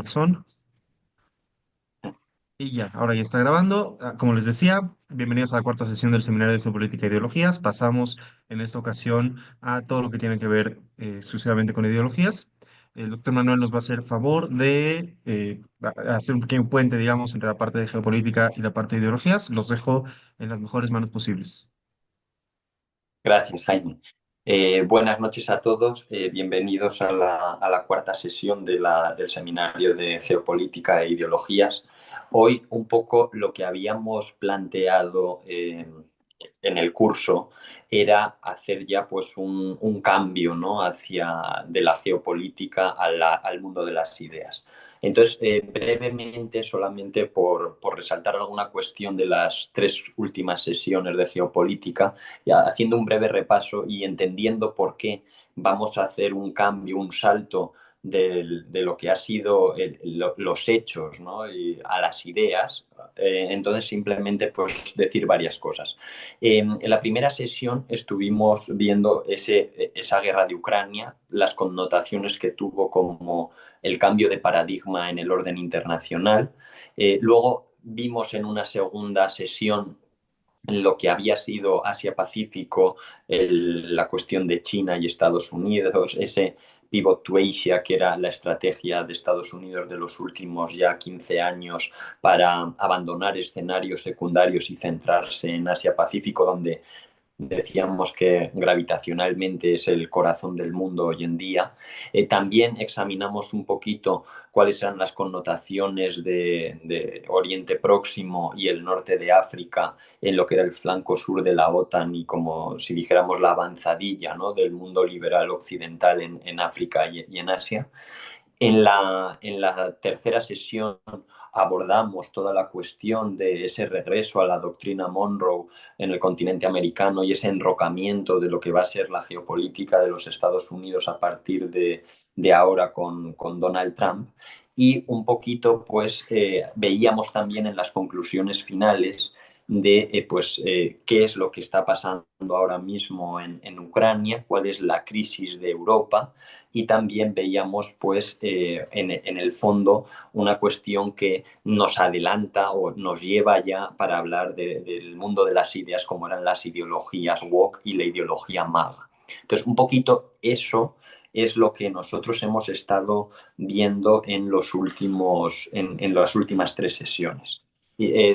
Razón. Y ya, ahora ya está grabando. Como les decía, bienvenidos a la cuarta sesión del Seminario de Geopolítica e Ideologías. Pasamos en esta ocasión a todo lo que tiene que ver exclusivamente con ideologías. El doctor Manuel nos va a hacer favor de hacer un pequeño puente, digamos, entre la parte de geopolítica y la parte de ideologías. Los dejo en las mejores manos posibles. Gracias, Jaime. Buenas noches a todos. Bienvenidos a la cuarta sesión del Seminario de Geopolítica e Ideologías. Hoy un poco lo que habíamos planteado en el curso era hacer ya pues un cambio, ¿no? Hacia de la geopolítica al mundo de las ideas. Entonces, brevemente, solamente por resaltar alguna cuestión de las tres últimas sesiones de geopolítica, ya haciendo un breve repaso y entendiendo por qué vamos a hacer un cambio, un salto de lo que ha sido los hechos, ¿no? A las ideas. Entonces, simplemente pues, decir varias cosas. En la primera sesión estuvimos viendo esa guerra de Ucrania, las connotaciones que tuvo como el cambio de paradigma en el orden internacional. Luego vimos en una segunda sesión lo que había sido Asia-Pacífico, la cuestión de China y Estados Unidos, ese pivot to Asia, que era la estrategia de Estados Unidos de los últimos ya 15 años para abandonar escenarios secundarios y centrarse en Asia-Pacífico, donde decíamos que gravitacionalmente es el corazón del mundo hoy en día. También examinamos un poquito cuáles eran las connotaciones de Oriente Próximo y el norte de África en lo que era el flanco sur de la OTAN y como si dijéramos la avanzadilla, ¿no? Del mundo liberal occidental en África y en Asia. En la tercera sesión abordamos toda la cuestión de ese regreso a la doctrina Monroe en el continente americano y ese enrocamiento de lo que va a ser la geopolítica de los Estados Unidos a partir de ahora con Donald Trump. Y un poquito, pues, veíamos también en las conclusiones finales de qué es lo que está pasando ahora mismo en Ucrania, cuál es la crisis de Europa, y también veíamos pues en el fondo una cuestión que nos adelanta o nos lleva ya para hablar del mundo de las ideas, como eran las ideologías woke y la ideología MAGA. Entonces, un poquito eso es lo que nosotros hemos estado viendo en las últimas tres sesiones.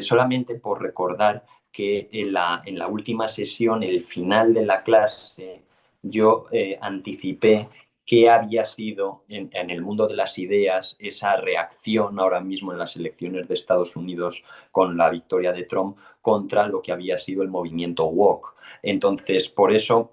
Solamente por recordar que en la última sesión, el final de la clase, yo anticipé qué había sido en el mundo de las ideas esa reacción ahora mismo en las elecciones de Estados Unidos con la victoria de Trump contra lo que había sido el movimiento woke. Entonces, por eso,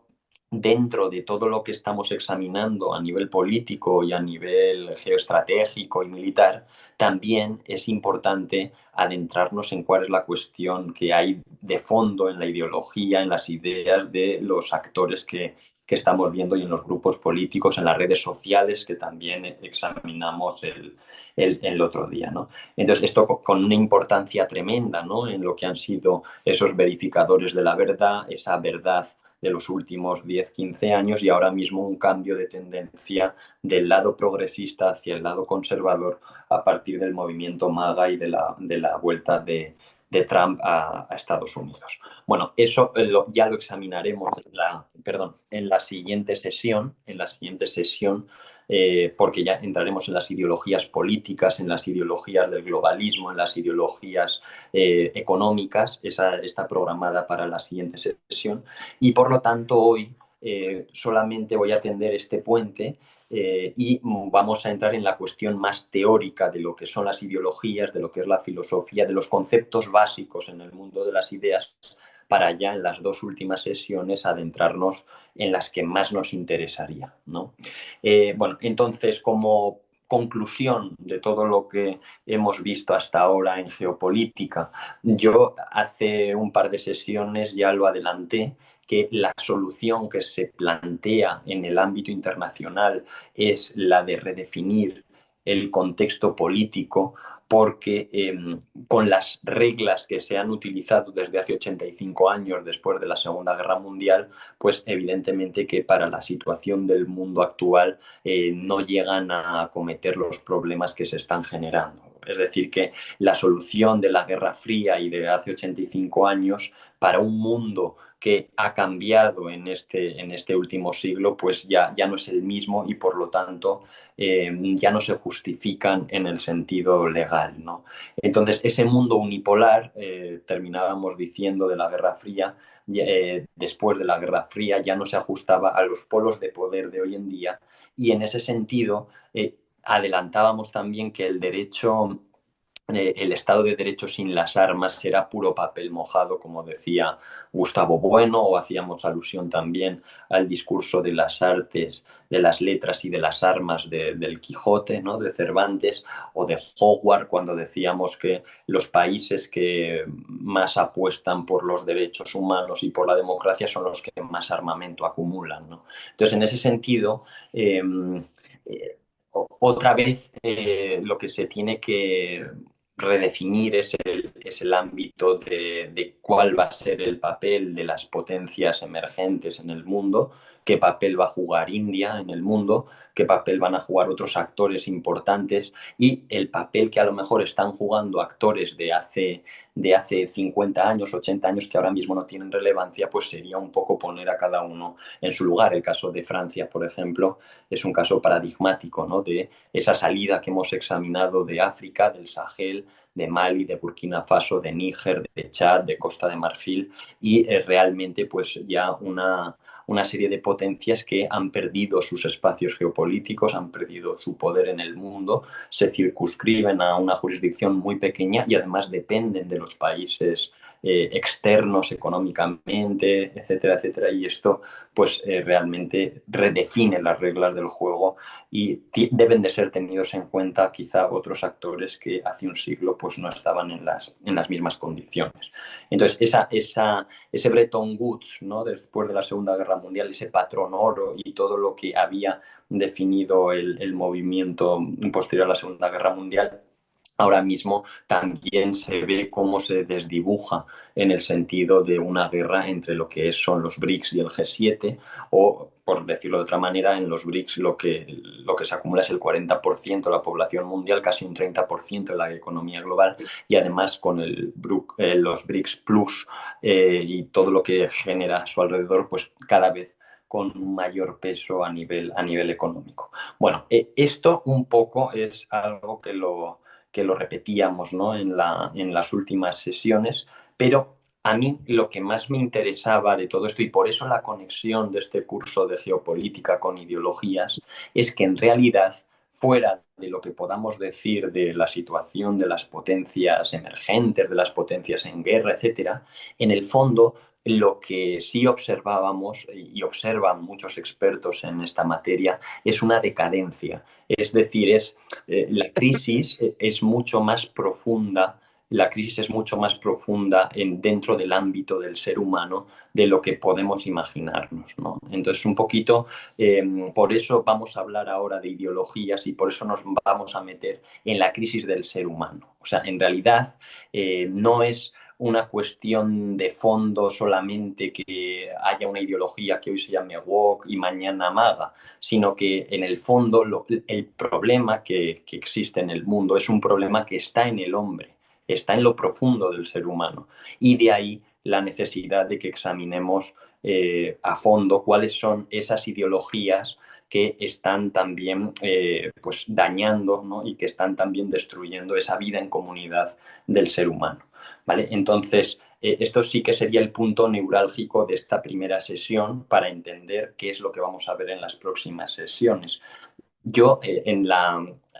dentro de todo lo que estamos examinando a nivel político y a nivel geoestratégico y militar, también es importante adentrarnos en cuál es la cuestión que hay de fondo en la ideología, en las ideas de los actores que estamos viendo y en los grupos políticos, en las redes sociales, que también examinamos el otro día, ¿no? Entonces, esto con una importancia tremenda, ¿no? En lo que han sido esos verificadores de la verdad, esa verdad de los últimos 10, 15 años y ahora mismo un cambio de tendencia del lado progresista hacia el lado conservador a partir del movimiento MAGA y de la vuelta de Trump a Estados Unidos. Bueno, eso ya lo examinaremos en la siguiente sesión, porque ya entraremos en las ideologías políticas, en las ideologías del globalismo, en las ideologías económicas. Esa está programada para la siguiente sesión y por lo tanto hoy solamente voy a atender este puente y vamos a entrar en la cuestión más teórica de lo que son las ideologías, de lo que es la filosofía, de los conceptos básicos en el mundo de las ideas, para ya en las dos últimas sesiones adentrarnos en las que más nos interesaría, ¿no? Bueno, entonces, como conclusión de todo lo que hemos visto hasta ahora en geopolítica, yo hace un par de sesiones ya lo adelanté, que la solución que se plantea en el ámbito internacional es la de redefinir el contexto político, porque con las reglas que se han utilizado desde hace 85 años, después de la Segunda Guerra Mundial, pues evidentemente que para la situación del mundo actual no llegan a acometer los problemas que se están generando. Es decir, que la solución de la Guerra Fría y de hace 85 años para un mundo que ha cambiado en este último siglo, pues ya no es el mismo y por lo tanto ya no se justifican en el sentido legal, ¿no? Entonces, ese mundo unipolar, terminábamos diciendo de la Guerra Fría, después de la Guerra Fría ya no se ajustaba a los polos de poder de hoy en día y en ese sentido adelantábamos también que el derecho el Estado de Derecho sin las armas era puro papel mojado, como decía Gustavo Bueno, o hacíamos alusión también al discurso de las artes, de las letras y de las armas del Quijote, ¿no? De Cervantes, o de Howard, cuando decíamos que los países que más apuestan por los derechos humanos y por la democracia son los que más armamento acumulan, ¿no? Entonces, en ese sentido, eh, otra vez lo que se tiene que redefinir es el ámbito de cuál va a ser el papel de las potencias emergentes en el mundo, qué papel va a jugar India en el mundo, qué papel van a jugar otros actores importantes y el papel que a lo mejor están jugando actores de hace 50 años, 80 años que ahora mismo no tienen relevancia, pues sería un poco poner a cada uno en su lugar. El caso de Francia, por ejemplo, es un caso paradigmático, ¿no? De esa salida que hemos examinado de África, del Sahel, de Mali, de Burkina Faso, de Níger, de Chad, de Costa de Marfil y realmente pues ya una serie de potencias que han perdido sus espacios geopolíticos, han perdido su poder en el mundo, se circunscriben a una jurisdicción muy pequeña y además dependen de los países externos económicamente, etcétera, etcétera. Y esto pues realmente redefine las reglas del juego y deben de ser tenidos en cuenta quizá otros actores que hace un siglo pues no estaban en las mismas condiciones. Entonces, ese Bretton Woods, ¿no? Después de la Segunda Guerra Mundial, ese patrón oro y todo lo que había definido el movimiento posterior a la Segunda Guerra Mundial, ahora mismo también se ve cómo se desdibuja en el sentido de una guerra entre lo que son los BRICS y el G7, o por decirlo de otra manera, en los BRICS lo que se acumula es el 40% de la población mundial, casi un 30% de la economía global, y además con los BRICS Plus y todo lo que genera a su alrededor, pues cada vez con un mayor peso a nivel económico. Bueno, esto un poco es algo que lo repetíamos, ¿no? En las últimas sesiones, pero a mí lo que más me interesaba de todo esto, y por eso la conexión de este curso de geopolítica con ideologías, es que en realidad, fuera de lo que podamos decir de la situación de las potencias emergentes, de las potencias en guerra, etcétera, en el fondo lo que sí observábamos y observan muchos expertos en esta materia es una decadencia. Es decir, la crisis es mucho más profunda, la crisis es mucho más profunda dentro del ámbito del ser humano de lo que podemos imaginarnos, ¿no? Entonces, un poquito, por eso vamos a hablar ahora de ideologías y por eso nos vamos a meter en la crisis del ser humano. O sea, en realidad no es una cuestión de fondo solamente que haya una ideología que hoy se llame woke y mañana maga, sino que en el fondo el problema que existe en el mundo es un problema que está en el hombre, está en lo profundo del ser humano. Y de ahí la necesidad de que examinemos a fondo cuáles son esas ideologías que están también pues dañando, ¿no? Y que están también destruyendo esa vida en comunidad del ser humano. ¿Vale? Entonces, esto sí que sería el punto neurálgico de esta primera sesión para entender qué es lo que vamos a ver en las próximas sesiones. Yo,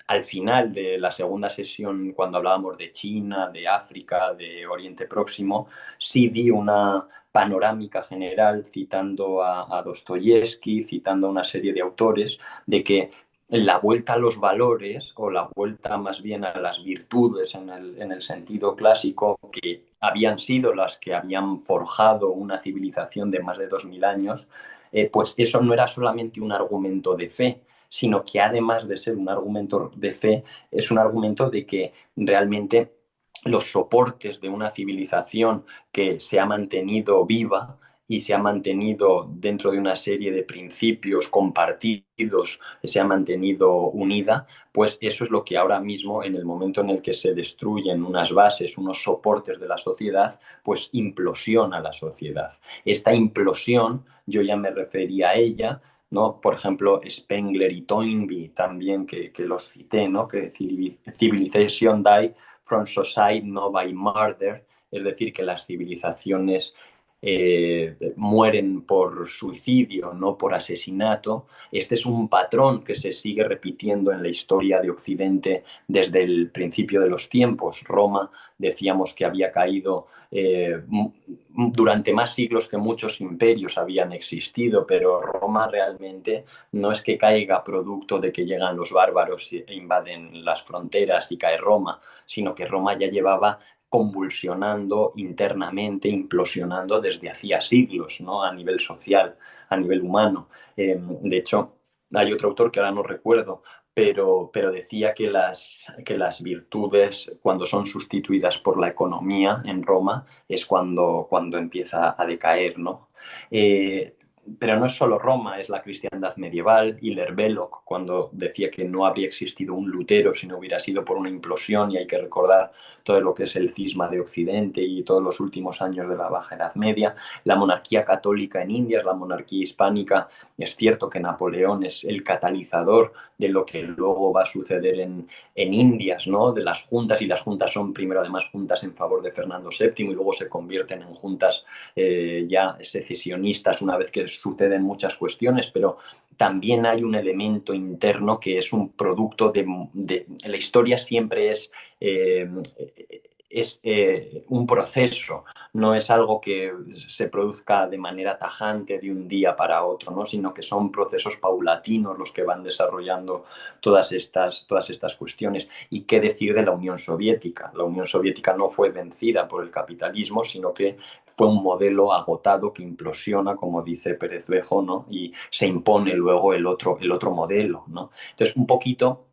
al final de la segunda sesión, cuando hablábamos de China, de África, de Oriente Próximo, sí di una panorámica general citando a Dostoyevsky, citando a una serie de autores, de que la vuelta a los valores o la vuelta más bien a las virtudes en el sentido clásico, que habían sido las que habían forjado una civilización de más de 2000 años, pues eso no era solamente un argumento de fe, sino que además de ser un argumento de fe, es un argumento de que realmente los soportes de una civilización que se ha mantenido viva y se ha mantenido dentro de una serie de principios compartidos, se ha mantenido unida, pues eso es lo que ahora mismo, en el momento en el que se destruyen unas bases, unos soportes de la sociedad, pues implosiona la sociedad. Esta implosión, yo ya me refería a ella, ¿no? Por ejemplo, Spengler y Toynbee también, que los cité, ¿no? Que Civilization Die from Society, no by Murder, es decir, que las civilizaciones mueren por suicidio, no por asesinato. Este es un patrón que se sigue repitiendo en la historia de Occidente desde el principio de los tiempos. Roma, decíamos que había caído durante más siglos que muchos imperios habían existido, pero Roma realmente no es que caiga producto de que llegan los bárbaros e invaden las fronteras y cae Roma, sino que Roma ya llevaba convulsionando internamente, implosionando desde hacía siglos, ¿no? A nivel social, a nivel humano. De hecho, hay otro autor que ahora no recuerdo, pero decía que las virtudes, cuando son sustituidas por la economía en Roma, es cuando empieza a decaer, ¿no? Pero no es solo Roma, es la cristiandad medieval. Hilaire Belloc, cuando decía que no habría existido un Lutero si no hubiera sido por una implosión, y hay que recordar todo lo que es el cisma de Occidente y todos los últimos años de la Baja Edad Media. La monarquía católica en India, la monarquía hispánica. Es cierto que Napoleón es el catalizador de lo que luego va a suceder en Indias, ¿no? De las juntas, y las juntas son primero además juntas en favor de Fernando VII y luego se convierten en juntas ya secesionistas una vez que suceden muchas cuestiones, pero también hay un elemento interno que es un producto de la historia siempre eh, es un proceso, no es algo que se produzca de manera tajante de un día para otro, ¿no? Sino que son procesos paulatinos los que van desarrollando todas estas cuestiones. ¿Y qué decir de la Unión Soviética? La Unión Soviética no fue vencida por el capitalismo, sino que fue un modelo agotado que implosiona, como dice Pérez Vejo, ¿no? Y se impone luego el otro modelo, ¿no? Entonces, un poquito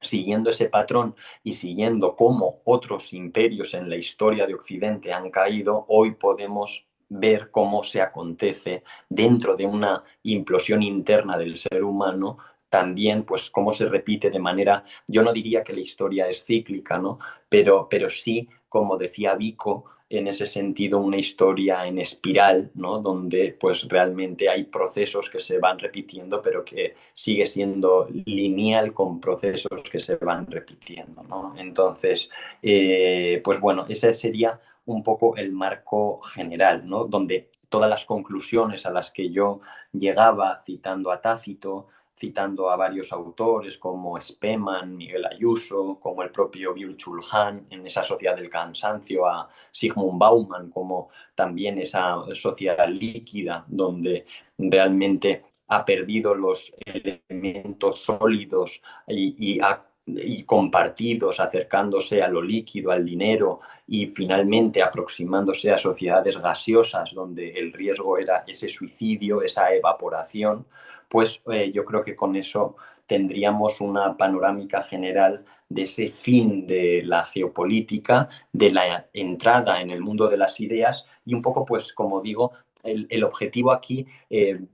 siguiendo ese patrón y siguiendo cómo otros imperios en la historia de Occidente han caído, hoy podemos ver cómo se acontece dentro de una implosión interna del ser humano, también pues cómo se repite de manera, yo no diría que la historia es cíclica, ¿no? Pero sí, como decía Vico, en ese sentido una historia en espiral, ¿no? Donde pues realmente hay procesos que se van repitiendo, pero que sigue siendo lineal con procesos que se van repitiendo, ¿no? Entonces, pues bueno, ese sería un poco el marco general, ¿no? Donde todas las conclusiones a las que yo llegaba citando a Tácito, citando a varios autores como Spemann, Miguel Ayuso, como el propio Byung-Chul Han en esa sociedad del cansancio, a Sigmund Bauman como también esa sociedad líquida donde realmente ha perdido los elementos sólidos y compartidos, acercándose a lo líquido, al dinero, y finalmente aproximándose a sociedades gaseosas donde el riesgo era ese suicidio, esa evaporación, pues yo creo que con eso tendríamos una panorámica general de ese fin de la geopolítica, de la entrada en el mundo de las ideas y un poco, pues como digo, el objetivo aquí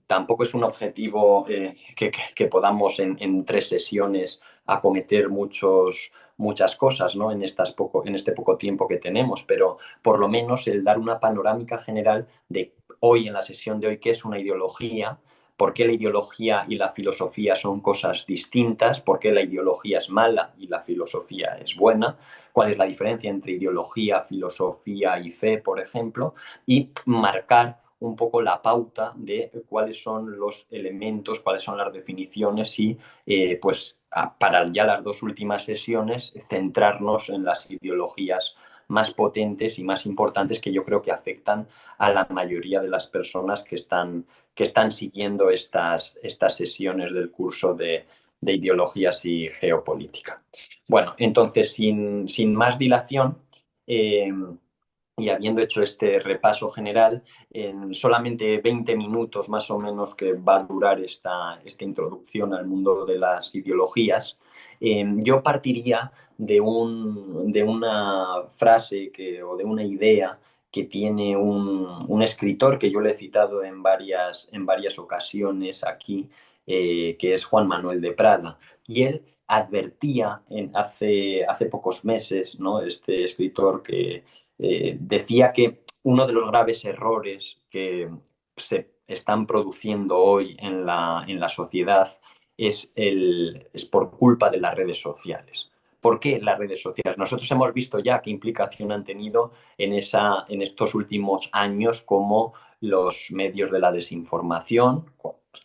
tampoco es un objetivo que podamos en 3 sesiones acometer muchas cosas, ¿no? En este poco tiempo que tenemos, pero por lo menos el dar una panorámica general de hoy, en la sesión de hoy, qué es una ideología, por qué la ideología y la filosofía son cosas distintas, por qué la ideología es mala y la filosofía es buena, cuál es la diferencia entre ideología, filosofía y fe, por ejemplo, y marcar un poco la pauta de cuáles son los elementos, cuáles son las definiciones y pues para ya las 2 últimas sesiones centrarnos en las ideologías más potentes y más importantes que yo creo que afectan a la mayoría de las personas que están siguiendo estas sesiones del curso de ideologías y geopolítica. Bueno, entonces, sin más dilación, y habiendo hecho este repaso general, en solamente 20 minutos más o menos que va a durar esta introducción al mundo de las ideologías, yo partiría de una frase o de una idea que tiene un escritor que yo le he citado en varias ocasiones aquí, que es Juan Manuel de Prada. Y él advertía hace pocos meses, ¿no? Este escritor que decía que uno de los graves errores que se están produciendo hoy en la sociedad es por culpa de las redes sociales. ¿Por qué las redes sociales? Nosotros hemos visto ya qué implicación han tenido en estos últimos años como los medios de la desinformación,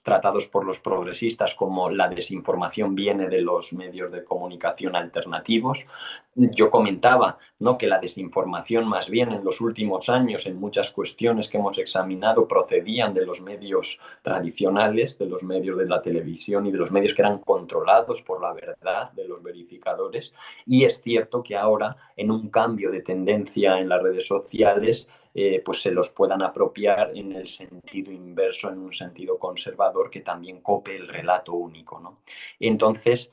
tratados por los progresistas como la desinformación viene de los medios de comunicación alternativos. Yo comentaba, ¿no?, que la desinformación más bien en los últimos años en muchas cuestiones que hemos examinado procedían de los medios tradicionales, de los medios de la televisión y de los medios que eran controlados por la verdad de los verificadores. Y es cierto que ahora, en un cambio de tendencia en las redes sociales, pues se los puedan apropiar en el sentido inverso, en un sentido conservador, que también cope el relato único, ¿no? Entonces,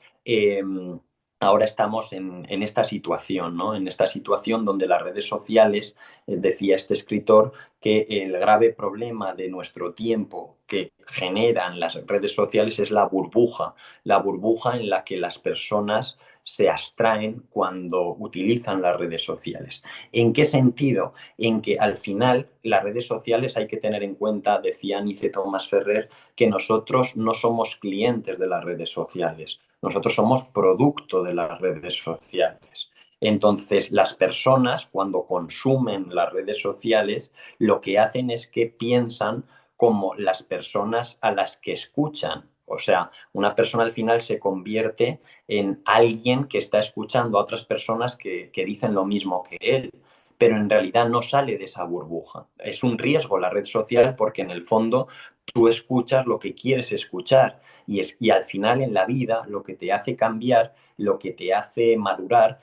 ahora estamos en esta situación, ¿no? En esta situación donde las redes sociales, decía este escritor, que el grave problema de nuestro tiempo que generan las redes sociales es la burbuja en la que las personas se abstraen cuando utilizan las redes sociales. ¿En qué sentido? En que al final las redes sociales hay que tener en cuenta, decía Nice Thomas Ferrer, que nosotros no somos clientes de las redes sociales, nosotros somos producto de las redes sociales. Entonces, las personas cuando consumen las redes sociales, lo que hacen es que piensan como las personas a las que escuchan. O sea, una persona al final se convierte en alguien que está escuchando a otras personas que dicen lo mismo que él, pero en realidad no sale de esa burbuja. Es un riesgo la red social porque en el fondo tú escuchas lo que quieres escuchar y al final en la vida lo que te hace cambiar, lo que te hace madurar,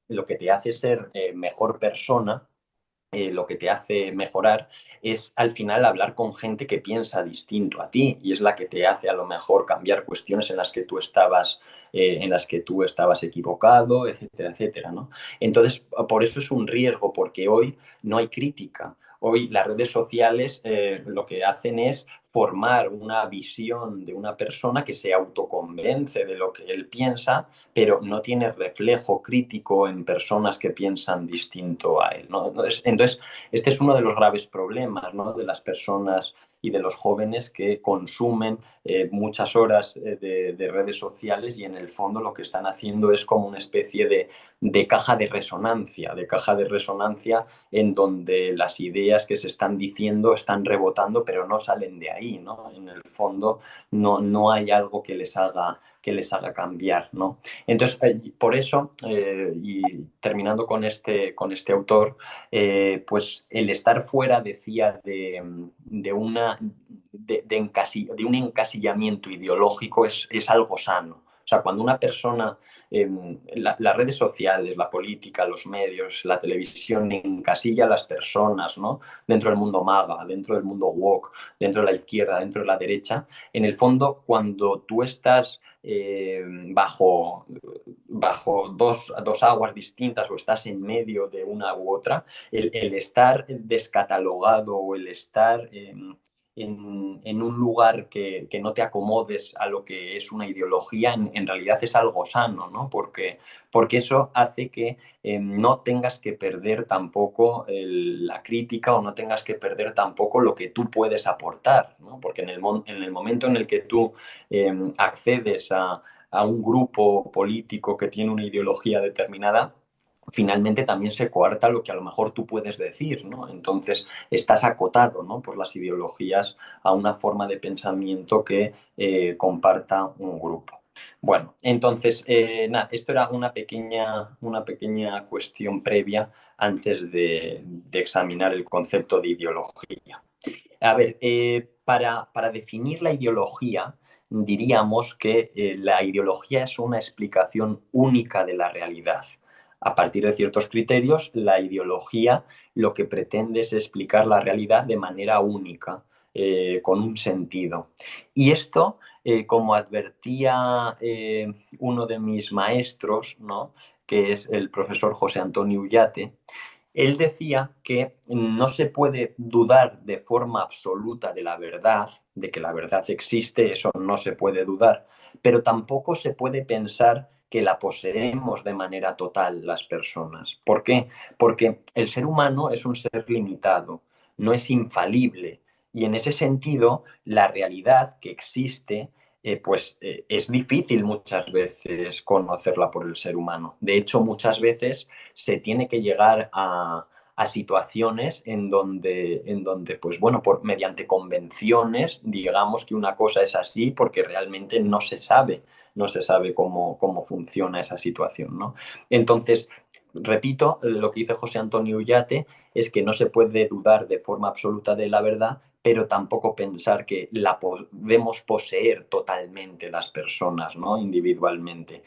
lo que te hace ser mejor persona, lo que te hace mejorar es al final hablar con gente que piensa distinto a ti y es la que te hace a lo mejor cambiar cuestiones en las que tú estabas equivocado, etcétera, etcétera, ¿no? Entonces, por eso es un riesgo, porque hoy no hay crítica. Hoy las redes sociales lo que hacen es formar una visión de una persona que se autoconvence de lo que él piensa, pero no tiene reflejo crítico en personas que piensan distinto a él, ¿no? Entonces, este es uno de los graves problemas, ¿no?, de las personas y de los jóvenes que consumen muchas horas de redes sociales y en el fondo lo que están haciendo es como una especie de caja de resonancia en donde las ideas que se están diciendo están rebotando, pero no salen de ahí, ¿no? En el fondo no hay algo que les haga cambiar, ¿no? Entonces, por eso, y terminando con este autor, pues el estar fuera, decía, de un encasillamiento ideológico es algo sano. O sea, cuando una persona, las redes sociales, la política, los medios, la televisión encasilla a las personas, ¿no?, dentro del mundo maga, dentro del mundo woke, dentro de la izquierda, dentro de la derecha, en el fondo, cuando tú estás bajo dos aguas distintas o estás en medio de una u otra, el estar descatalogado o el estar en un lugar que no te acomodes a lo que es una ideología, en realidad es algo sano, ¿no? Porque eso hace que no tengas que perder tampoco la crítica o no tengas que perder tampoco lo que tú puedes aportar, ¿no? Porque en el momento en el que tú accedes a un grupo político que tiene una ideología determinada, finalmente también se coarta lo que a lo mejor tú puedes decir, ¿no? Entonces estás acotado, ¿no?, por las ideologías a una forma de pensamiento que comparta un grupo. Bueno, entonces, esto era una pequeña cuestión previa antes de examinar el concepto de ideología. A ver, para definir la ideología, diríamos que la ideología es una explicación única de la realidad. A partir de ciertos criterios, la ideología lo que pretende es explicar la realidad de manera única, con un sentido. Y esto, como advertía uno de mis maestros, ¿no?, que es el profesor José Antonio Ullate, él decía que no se puede dudar de forma absoluta de la verdad, de que la verdad existe, eso no se puede dudar, pero tampoco se puede pensar que la poseemos de manera total las personas. ¿Por qué? Porque el ser humano es un ser limitado, no es infalible, y en ese sentido la realidad que existe es difícil muchas veces conocerla por el ser humano. De hecho, muchas veces se tiene que llegar a situaciones en donde, pues bueno, mediante convenciones, digamos que una cosa es así porque realmente no se sabe cómo funciona esa situación, ¿no? Entonces, repito, lo que dice José Antonio Ullate es que no se puede dudar de forma absoluta de la verdad, pero tampoco pensar que la podemos poseer totalmente las personas, ¿no?, individualmente.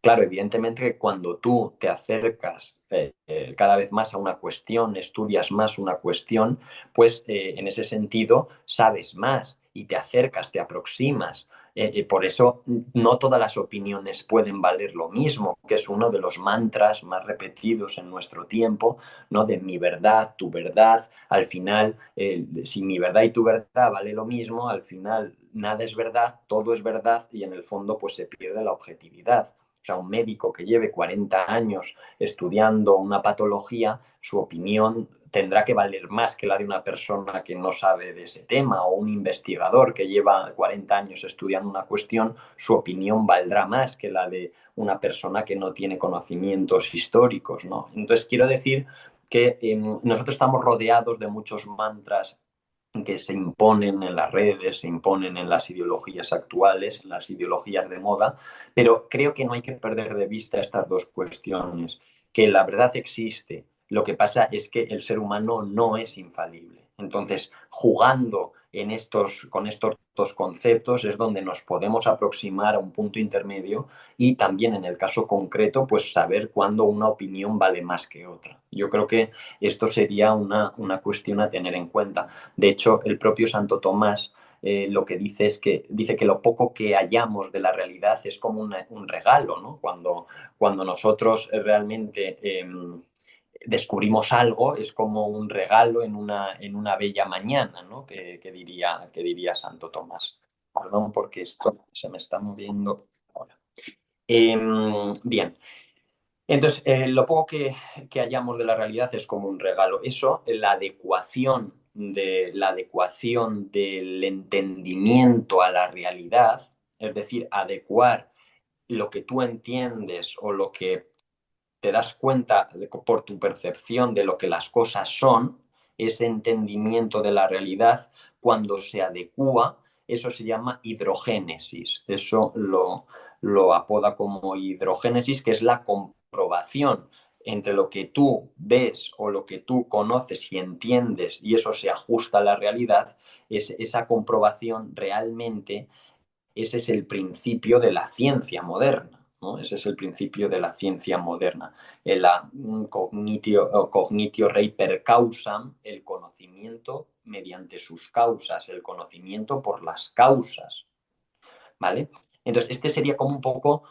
Claro, evidentemente que cuando tú te acercas cada vez más a una cuestión, estudias más una cuestión, pues en ese sentido sabes más y te acercas, te aproximas. Por eso no todas las opiniones pueden valer lo mismo, que es uno de los mantras más repetidos en nuestro tiempo, ¿no? De mi verdad, tu verdad. Al final, si mi verdad y tu verdad vale lo mismo, al final nada es verdad, todo es verdad y en el fondo pues se pierde la objetividad. O sea, un médico que lleve 40 años estudiando una patología, su opinión tendrá que valer más que la de una persona que no sabe de ese tema, o un investigador que lleva 40 años estudiando una cuestión, su opinión valdrá más que la de una persona que no tiene conocimientos históricos, ¿no? Entonces, quiero decir que nosotros estamos rodeados de muchos mantras que se imponen en las redes, se imponen en las ideologías actuales, en las ideologías de moda, pero creo que no hay que perder de vista estas dos cuestiones, que la verdad existe, lo que pasa es que el ser humano no es infalible. Entonces, jugando con estos dos conceptos es donde nos podemos aproximar a un punto intermedio y también en el caso concreto, pues saber cuándo una opinión vale más que otra. Yo creo que esto sería una cuestión a tener en cuenta. De hecho, el propio Santo Tomás lo que dice es que dice que lo poco que hallamos de la realidad es como un regalo, ¿no? Cuando nosotros realmente descubrimos algo, es como un regalo en una bella mañana, ¿no? Que diría Santo Tomás. Perdón, porque esto se me está moviendo ahora. Bien, entonces, lo poco que hallamos de la realidad es como un regalo. Eso, la adecuación del entendimiento a la realidad, es decir, adecuar lo que tú entiendes o lo que te das cuenta por tu percepción de lo que las cosas son, ese entendimiento de la realidad, cuando se adecua, eso se llama hidrogénesis. Eso lo apoda como hidrogénesis, que es la comprobación entre lo que tú ves o lo que tú conoces y entiendes y eso se ajusta a la realidad, es esa comprobación realmente, ese es el principio de la ciencia moderna, ¿no? Ese es el principio de la ciencia moderna. La cognitio rei per causam, el conocimiento mediante sus causas, el conocimiento por las causas, ¿vale? Entonces, este sería como un poco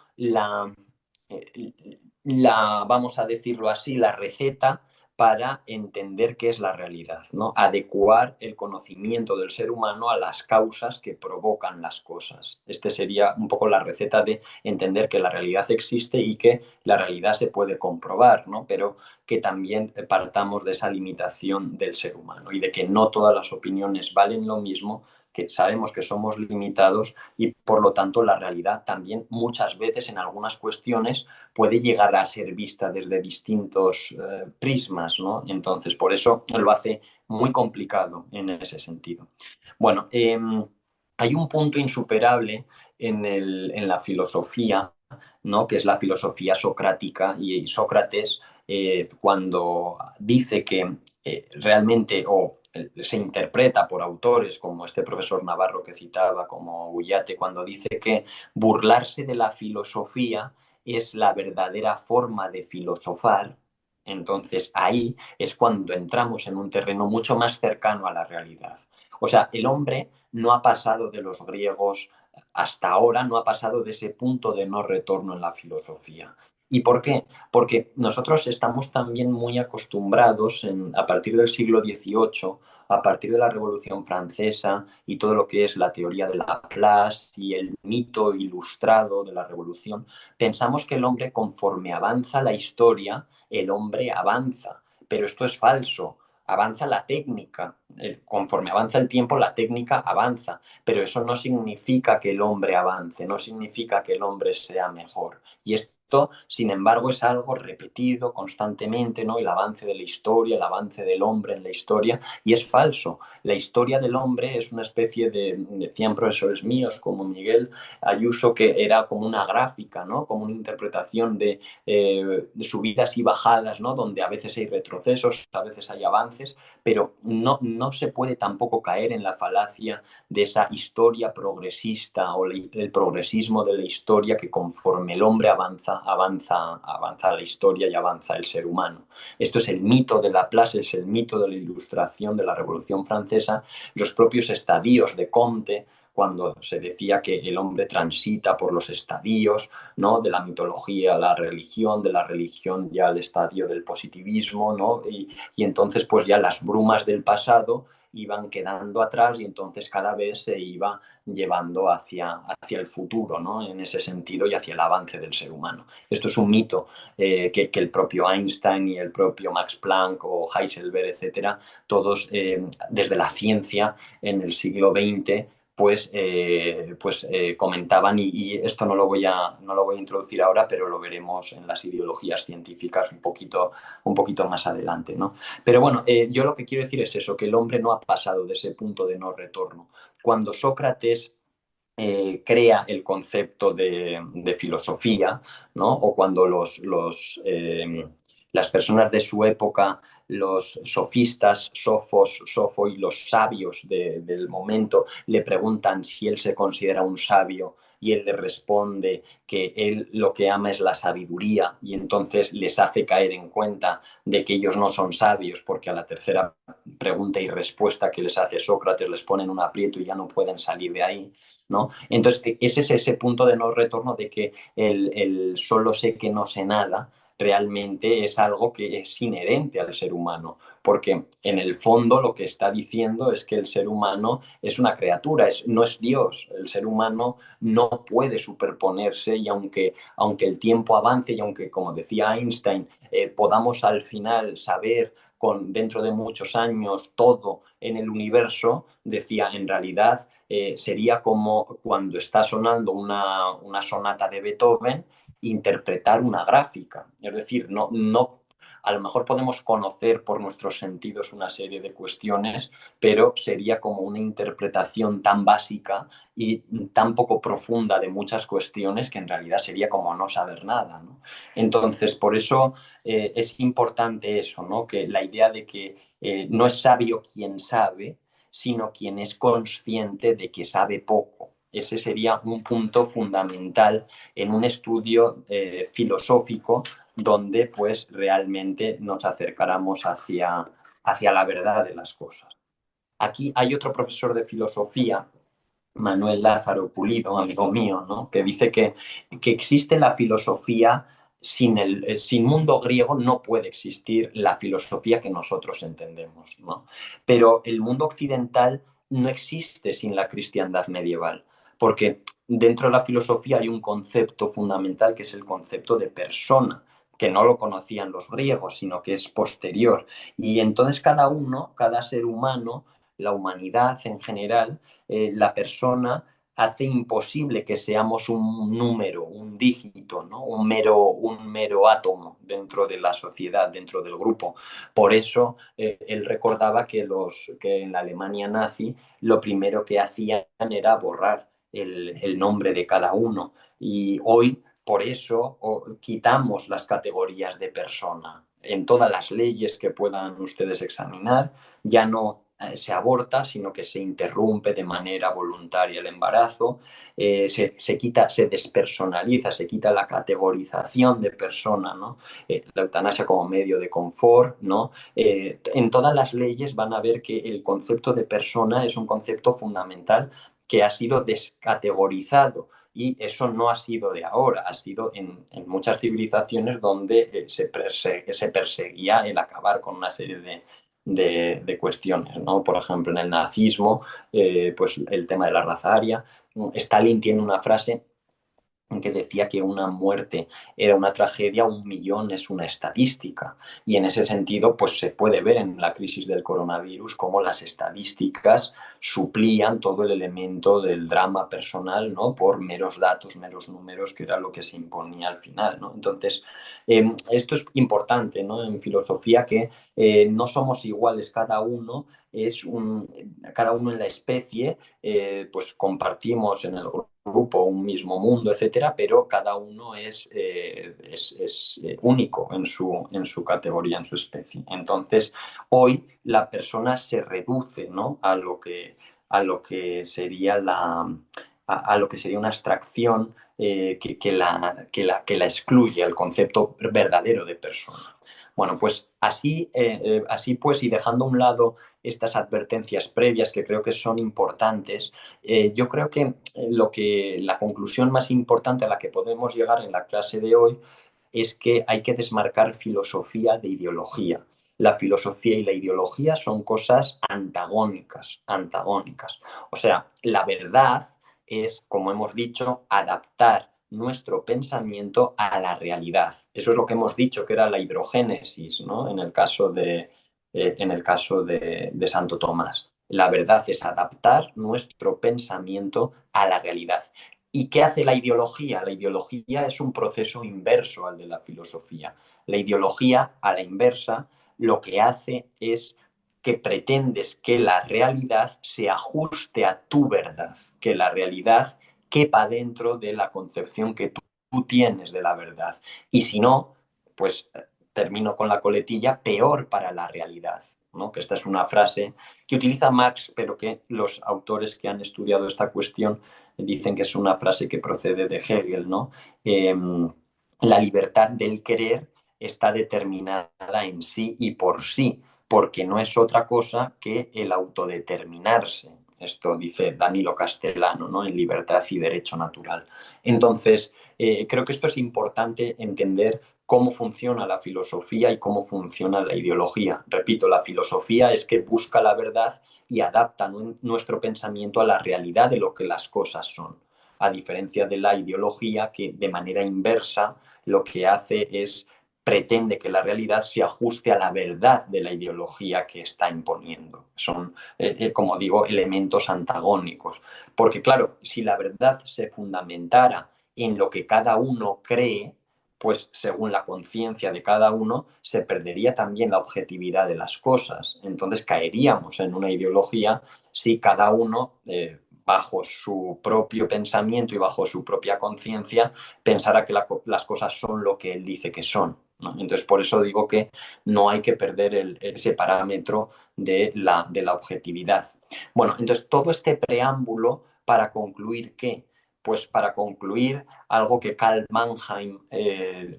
vamos a decirlo así, la receta para entender qué es la realidad, ¿no? Adecuar el conocimiento del ser humano a las causas que provocan las cosas. Este sería un poco la receta de entender que la realidad existe y que la realidad se puede comprobar, ¿no? Pero que también partamos de esa limitación del ser humano y de que no todas las opiniones valen lo mismo, que sabemos que somos limitados y por lo tanto la realidad también muchas veces en algunas cuestiones puede llegar a ser vista desde distintos prismas, ¿no? Entonces, por eso lo hace muy complicado en ese sentido. Bueno, hay un punto insuperable en la filosofía, ¿no?, que es la filosofía socrática, y Sócrates, cuando dice que realmente, se interpreta por autores como este profesor Navarro que citaba, como Ullate, cuando dice que burlarse de la filosofía es la verdadera forma de filosofar, entonces ahí es cuando entramos en un terreno mucho más cercano a la realidad. O sea, el hombre no ha pasado de los griegos hasta ahora, no ha pasado de ese punto de no retorno en la filosofía. ¿Y por qué? Porque nosotros estamos también muy acostumbrados a partir del siglo XVIII, a partir de la Revolución Francesa y todo lo que es la teoría de Laplace y el mito ilustrado de la Revolución, pensamos que el hombre, conforme avanza la historia, el hombre avanza. Pero esto es falso. Avanza la técnica. Conforme avanza el tiempo, la técnica avanza. Pero eso no significa que el hombre avance, no significa que el hombre sea mejor. Y esto, sin embargo, es algo repetido constantemente, ¿no? El avance de la historia, el avance del hombre en la historia, y es falso. La historia del hombre es una especie decían profesores míos como Miguel Ayuso, que era como una gráfica, ¿no? Como una interpretación de subidas y bajadas, ¿no? Donde a veces hay retrocesos, a veces hay avances, pero no se puede tampoco caer en la falacia de esa historia progresista o el progresismo de la historia, que conforme el hombre avanza la historia y avanza el ser humano. Esto es el mito de Laplace, es el mito de la Ilustración, de la Revolución Francesa, los propios estadios de Comte, cuando se decía que el hombre transita por los estadios, ¿no? De la mitología a la religión, de la religión ya al estadio del positivismo, ¿no? Y entonces pues ya las brumas del pasado iban quedando atrás y entonces cada vez se iba llevando hacia el futuro, ¿no? En ese sentido, y hacia el avance del ser humano. Esto es un mito que el propio Einstein y el propio Max Planck o Heisenberg, etcétera, todos desde la ciencia en el siglo XX comentaban, y esto no lo voy a introducir ahora, pero lo veremos en las ideologías científicas un poquito más adelante, ¿no? Pero bueno, yo lo que quiero decir es eso, que el hombre no ha pasado de ese punto de no retorno. Cuando Sócrates crea el concepto de filosofía, ¿no? O cuando las personas de su época, los sofistas, Sofos, Sofo y los sabios del momento le preguntan si él se considera un sabio, y él le responde que él lo que ama es la sabiduría, y entonces les hace caer en cuenta de que ellos no son sabios, porque a la tercera pregunta y respuesta que les hace Sócrates les ponen un aprieto y ya no pueden salir de ahí, ¿no? Entonces, ese es ese punto de no retorno de que el solo sé que no sé nada realmente es algo que es inherente al ser humano, porque en el fondo lo que está diciendo es que el ser humano es una criatura, no es Dios. El ser humano no puede superponerse, y aunque el tiempo avance y aunque, como decía Einstein, podamos al final saber dentro de muchos años todo en el universo, decía, en realidad sería como cuando está sonando una sonata de Beethoven, interpretar una gráfica. Es decir, a lo mejor podemos conocer por nuestros sentidos una serie de cuestiones, pero sería como una interpretación tan básica y tan poco profunda de muchas cuestiones, que en realidad sería como no saber nada, ¿no? Entonces, por eso es importante eso, ¿no? Que la idea de que no es sabio quien sabe, sino quien es consciente de que sabe poco. Ese sería un punto fundamental en un estudio filosófico, donde pues realmente nos acercáramos hacia la verdad de las cosas. Aquí hay otro profesor de filosofía, Manuel Lázaro Pulido, amigo mío, ¿no? Que dice que existe la filosofía sin mundo griego, no puede existir la filosofía que nosotros entendemos, ¿no? Pero el mundo occidental no existe sin la cristiandad medieval, porque dentro de la filosofía hay un concepto fundamental, que es el concepto de persona, que no lo conocían los griegos, sino que es posterior. Y entonces cada ser humano, la humanidad en general, la persona hace imposible que seamos un número, un dígito, ¿no? Un mero átomo dentro de la sociedad, dentro del grupo. Por eso él recordaba que en la Alemania nazi lo primero que hacían era borrar el nombre de cada uno. Y hoy, por eso, quitamos las categorías de persona. En todas las leyes que puedan ustedes examinar, ya no se aborta, sino que se interrumpe de manera voluntaria el embarazo, se despersonaliza, se quita la categorización de persona, ¿no? La eutanasia como medio de confort, ¿no? En todas las leyes van a ver que el concepto de persona es un concepto fundamental que ha sido descategorizado. Y eso no ha sido de ahora, ha sido en muchas civilizaciones donde se perseguía el acabar con una serie de cuestiones, ¿no? Por ejemplo, en el nazismo, pues el tema de la raza aria. Stalin tiene una frase que decía que una muerte era una tragedia, 1 millón es una estadística. Y en ese sentido, pues se puede ver en la crisis del coronavirus cómo las estadísticas suplían todo el elemento del drama personal, ¿no? Por meros datos, meros números, que era lo que se imponía al final, ¿no? Entonces, esto es importante, ¿no? En filosofía, que no somos iguales cada uno, cada uno en la especie, pues compartimos en el grupo un mismo mundo, etcétera, pero cada uno es único en su categoría, en su especie. Entonces, hoy la persona se reduce, ¿no? A lo que sería a lo que sería una abstracción que la excluye, el concepto verdadero de persona. Bueno, pues así pues, y dejando a un lado estas advertencias previas que creo que son importantes, yo creo que la conclusión más importante a la que podemos llegar en la clase de hoy es que hay que desmarcar filosofía de ideología. La filosofía y la ideología son cosas antagónicas, antagónicas. O sea, la verdad es, como hemos dicho, adaptar nuestro pensamiento a la realidad. Eso es lo que hemos dicho que era la hidrogénesis, ¿no? En el caso de Santo Tomás. La verdad es adaptar nuestro pensamiento a la realidad. ¿Y qué hace la ideología? La ideología es un proceso inverso al de la filosofía. La ideología, a la inversa, lo que hace es que pretendes que la realidad se ajuste a tu verdad, que la realidad quepa dentro de la concepción que tú tienes de la verdad. Y si no, pues termino con la coletilla, peor para la realidad, ¿no? Que esta es una frase que utiliza Marx, pero que los autores que han estudiado esta cuestión dicen que es una frase que procede de Hegel, ¿no? La libertad del querer está determinada en sí y por sí, porque no es otra cosa que el autodeterminarse. Esto dice Danilo Castellano, ¿no? En Libertad y Derecho Natural. Entonces, creo que esto es importante entender cómo funciona la filosofía y cómo funciona la ideología. Repito, la filosofía es que busca la verdad y adapta nuestro pensamiento a la realidad de lo que las cosas son, a diferencia de la ideología que de manera inversa lo que hace es pretende que la realidad se ajuste a la verdad de la ideología que está imponiendo. Son, como digo, elementos antagónicos. Porque claro, si la verdad se fundamentara en lo que cada uno cree, pues según la conciencia de cada uno, se perdería también la objetividad de las cosas. Entonces caeríamos en una ideología si cada uno, bajo su propio pensamiento y bajo su propia conciencia, pensara que las cosas son lo que él dice que son, ¿no? Entonces, por eso digo que no hay que perder ese parámetro de la objetividad. Bueno, entonces todo este preámbulo para concluir que pues para concluir algo que Karl Mannheim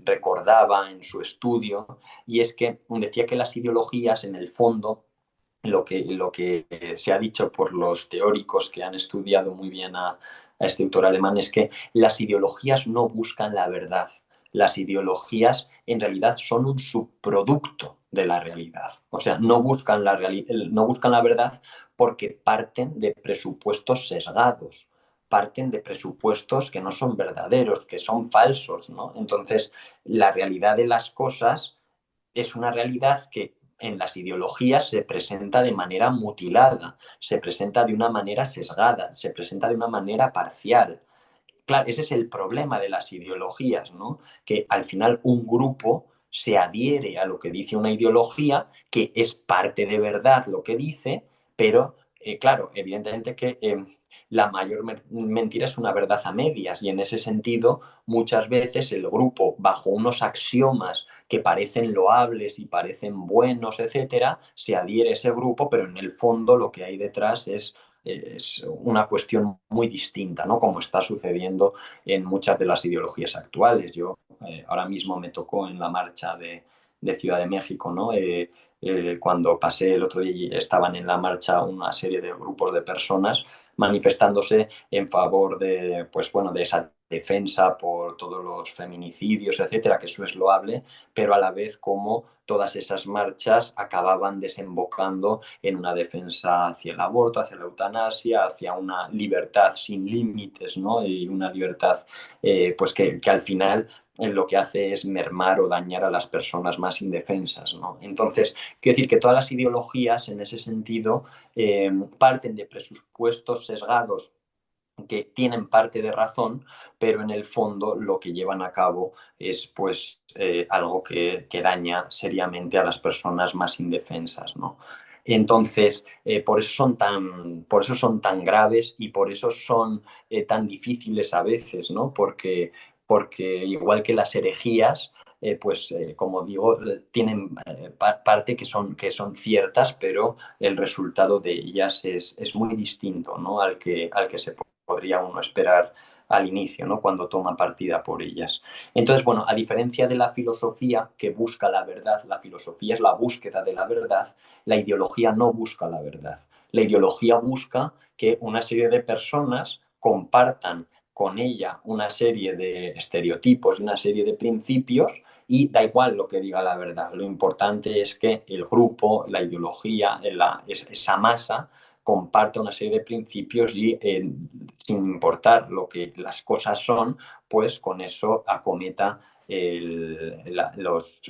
recordaba en su estudio, y es que decía que las ideologías, en el fondo, lo que se ha dicho por los teóricos que han estudiado muy bien a este autor alemán, es que las ideologías no buscan la verdad. Las ideologías en realidad son un subproducto de la realidad. O sea, no buscan la verdad porque parten de presupuestos sesgados, parten de presupuestos que no son verdaderos, que son falsos, ¿no? Entonces, la realidad de las cosas es una realidad que en las ideologías se presenta de manera mutilada, se presenta de una manera sesgada, se presenta de una manera parcial. Claro, ese es el problema de las ideologías, ¿no? Que al final un grupo se adhiere a lo que dice una ideología, que es parte de verdad lo que dice, pero claro, evidentemente que la mayor mentira es una verdad a medias y en ese sentido muchas veces el grupo bajo unos axiomas que parecen loables y parecen buenos, etcétera, se adhiere a ese grupo, pero en el fondo lo que hay detrás es una cuestión muy distinta, ¿no? Como está sucediendo en muchas de las ideologías actuales. Yo ahora mismo me tocó en la marcha de Ciudad de México, ¿no? Cuando pasé el otro día y estaban en la marcha una serie de grupos de personas manifestándose en favor de, pues bueno, de esa defensa por todos los feminicidios, etcétera, que eso es loable, pero a la vez como todas esas marchas acababan desembocando en una defensa hacia el aborto, hacia la eutanasia, hacia una libertad sin límites, ¿no? Y una libertad pues que al final lo que hace es mermar o dañar a las personas más indefensas, ¿no? Entonces, quiero decir que todas las ideologías en ese sentido parten de presupuestos sesgados que tienen parte de razón, pero en el fondo lo que llevan a cabo es pues algo que daña seriamente a las personas más indefensas, ¿no? Entonces, por eso son tan graves y por eso son tan difíciles a veces, ¿no? Porque igual que las herejías, pues como digo, tienen parte que son ciertas, pero el resultado de ellas es muy distinto, ¿no? Al que se podría uno esperar al inicio, ¿no? Cuando toma partida por ellas. Entonces, bueno, a diferencia de la filosofía que busca la verdad, la filosofía es la búsqueda de la verdad, la ideología no busca la verdad. La ideología busca que una serie de personas compartan con ella una serie de estereotipos y una serie de principios y da igual lo que diga la verdad. Lo importante es que el grupo, la ideología, esa masa comparte una serie de principios y sin importar lo que las cosas son, pues con eso acometa los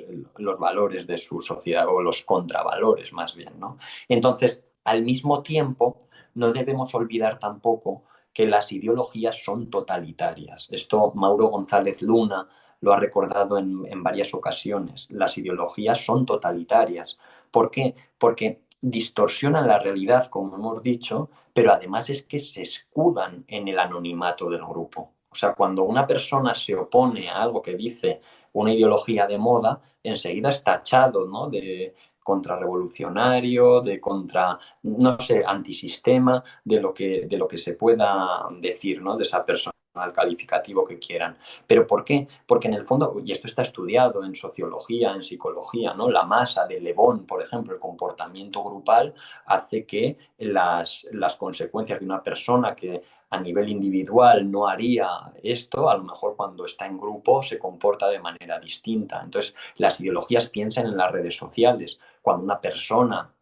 valores de su sociedad o los contravalores más bien, ¿no? Entonces, al mismo tiempo, no debemos olvidar tampoco que las ideologías son totalitarias. Esto Mauro González Luna lo ha recordado en varias ocasiones. Las ideologías son totalitarias. ¿Por qué? Porque distorsionan la realidad, como hemos dicho, pero además es que se escudan en el anonimato del grupo. O sea, cuando una persona se opone a algo que dice una ideología de moda, enseguida es tachado, ¿no? De contrarrevolucionario, de contra, no sé, antisistema, de lo que se pueda decir, ¿no? De esa persona, al calificativo que quieran. ¿Pero por qué? Porque en el fondo, y esto está estudiado en sociología, en psicología, ¿no? La masa de Le Bon, por ejemplo, el comportamiento grupal, hace que las consecuencias de una persona que a nivel individual no haría esto, a lo mejor cuando está en grupo se comporta de manera distinta. Entonces, las ideologías piensan en las redes sociales. Cuando una persona